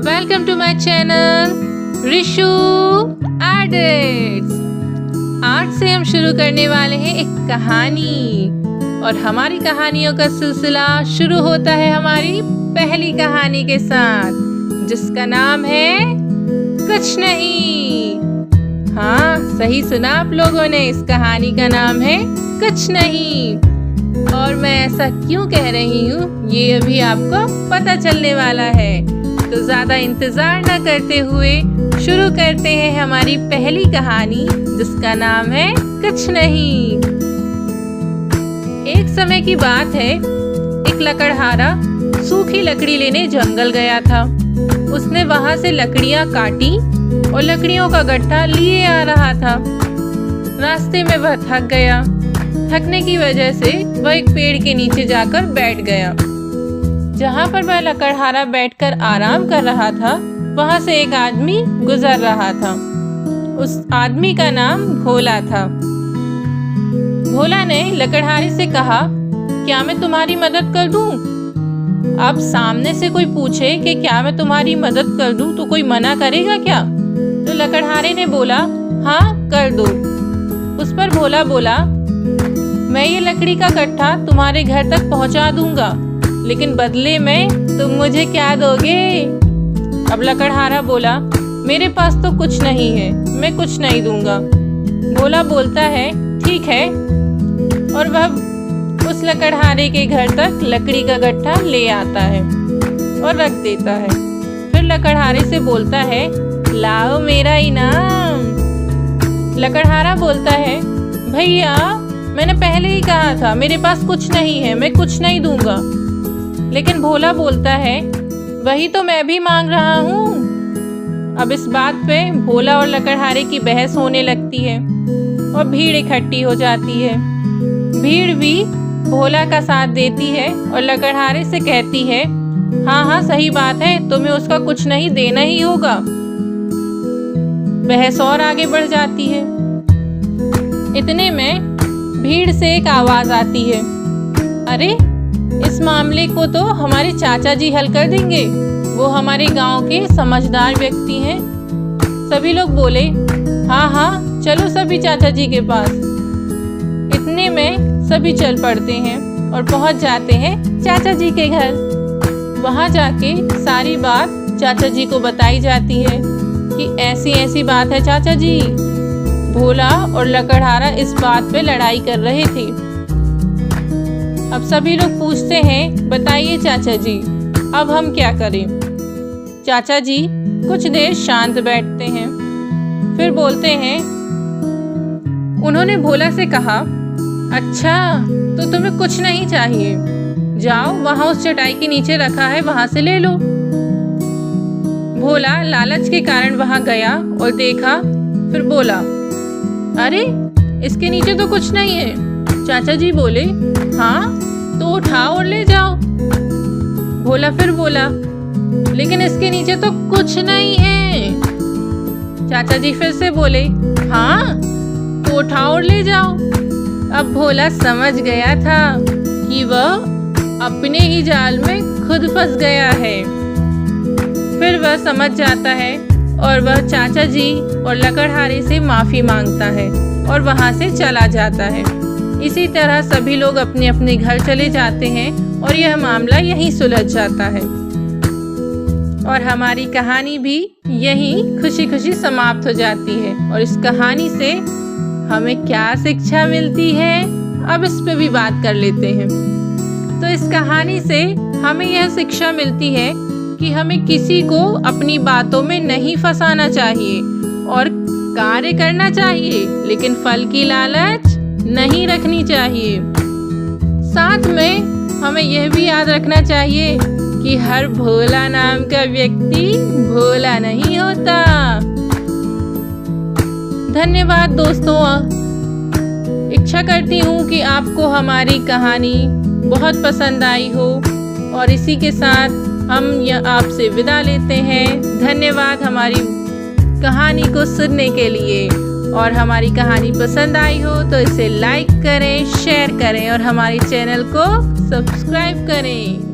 Welcome to my channel Rishu edits. आज से हम शुरू करने वाले हैं एक कहानी और हमारी कहानियों का सिलसिला शुरू होता है हमारी पहली कहानी के साथ, जिसका नाम है कुछ नहीं। हाँ, सही सुना आप लोगों ने, इस कहानी का नाम है कुछ नहीं। और मैं ऐसा क्यों कह रही हूँ ये अभी आपको पता चलने वाला है। तो ज्यादा इंतजार न करते हुए शुरू करते हैं हमारी पहली कहानी, जिसका नाम है कुछ नहीं। एक समय की बात है, एक लकड़हारा सूखी लकड़ी लेने जंगल गया था। उसने वहां से लकड़ियां काटी और लकड़ियों का गट्ठा लिए आ रहा था। रास्ते में वह थक गया। थकने की वजह से वह एक पेड़ के नीचे जाकर बैठ गया। जहाँ पर वह लकड़हारा बैठकर आराम कर रहा था, वहाँ से एक आदमी गुजर रहा था। उस आदमी का नाम भोला था। भोला ने लकड़हारे से कहा, क्या मैं तुम्हारी मदद कर दूं? अब सामने से कोई पूछे कि क्या मैं तुम्हारी मदद कर दूं, तो कोई मना करेगा क्या? तो लकड़हारे ने बोला, हाँ कर दो। उस पर भोला बोला, मैं ये लकड़ी का गट्ठा तुम्हारे घर तक पहुंचा दूंगा, लेकिन बदले में तुम मुझे क्या दोगे? अब लकड़हारा बोला, मेरे पास तो कुछ नहीं है, मैं कुछ नहीं दूंगा। भोला बोलता है, ठीक है, और वह उस लकड़हारे के घर तक लकड़ी का गट्ठा ले आता है और रख देता है। फिर लकड़हारे से बोलता है, लाओ मेरा इनाम। लकड़हारा बोलता है, भैया मैंने पहले ही कहा था मेरे पास कुछ नहीं है, मैं कुछ नहीं दूंगा। लेकिन भोला बोलता है, वही तो मैं भी मांग रहा हूँ। अब इस बात पे भोला और लकड़हारे की बहस होने लगती है और भीड़ इकट्ठी हो जाती है। भीड़ भी भोला का साथ देती है और लकड़हारे से कहती है, हाँ हाँ सही बात है, तुम्हें उसका कुछ नहीं देना ही होगा। बहस और आगे बढ़ जाती है। इतने में भीड़ से एक आवाज आती है, अरे इस मामले को तो हमारे चाचा जी हल कर देंगे, वो हमारे गांव के समझदार व्यक्ति हैं। सभी लोग बोले, हाँ हाँ चलो सभी चाचा जी के पास। इतने में सभी चल पड़ते हैं और पहुंच जाते हैं चाचा जी के घर। वहां जाके सारी बात चाचा जी को बताई जाती है कि ऐसी ऐसी बात है चाचा जी, भोला और लकड़हारा इस बात पे लड़ाई कर रहे थे। अब सभी लोग पूछते हैं, बताइए चाचा जी अब हम क्या करें? चाचा जी कुछ देर शांत बैठते हैं, फिर बोलते हैं, उन्होंने भोला से कहा, अच्छा तो तुम्हें कुछ नहीं चाहिए, जाओ वहां उस चटाई के नीचे रखा है, वहां से ले लो। भोला लालच के कारण वहां गया और देखा, फिर बोला, अरे इसके नीचे तो कुछ नहीं है। चाचा जी बोले, हाँ तो उठाओ और ले जाओ। भोला फिर बोला, लेकिन इसके नीचे तो कुछ नहीं है। चाचा जी फिर से बोले, हाँ तो उठाओ और ले जाओ। अब भोला समझ गया था कि वह अपने ही जाल में खुद फंस गया है। फिर वह समझ जाता है और वह चाचा जी और लकड़हारे से माफी मांगता है और वहां से चला जाता है। इसी तरह सभी लोग अपने अपने घर चले जाते हैं और यह मामला यहीं सुलझ जाता है। और हमारी कहानी भी यहीं खुशी खुशी समाप्त हो जाती है। और इस कहानी से हमें क्या शिक्षा मिलती है, अब इस पे भी बात कर लेते हैं। तो इस कहानी से हमें यह शिक्षा मिलती है कि हमें किसी को अपनी बातों में नहीं फंसाना चाहिए और कार्य करना चाहिए, लेकिन फल की लालच नहीं रखनी चाहिए। साथ में हमें यह भी याद रखना चाहिए कि हर भोला नाम का व्यक्ति भोला नहीं होता। धन्यवाद दोस्तों। इच्छा करती हूँ कि आपको हमारी कहानी बहुत पसंद आई हो और इसी के साथ हम आपसे विदा लेते हैं। धन्यवाद हमारी कहानी को सुनने के लिए। और हमारी कहानी पसंद आई हो तो इसे लाइक करें, शेयर करें और हमारे चैनल को सब्सक्राइब करें।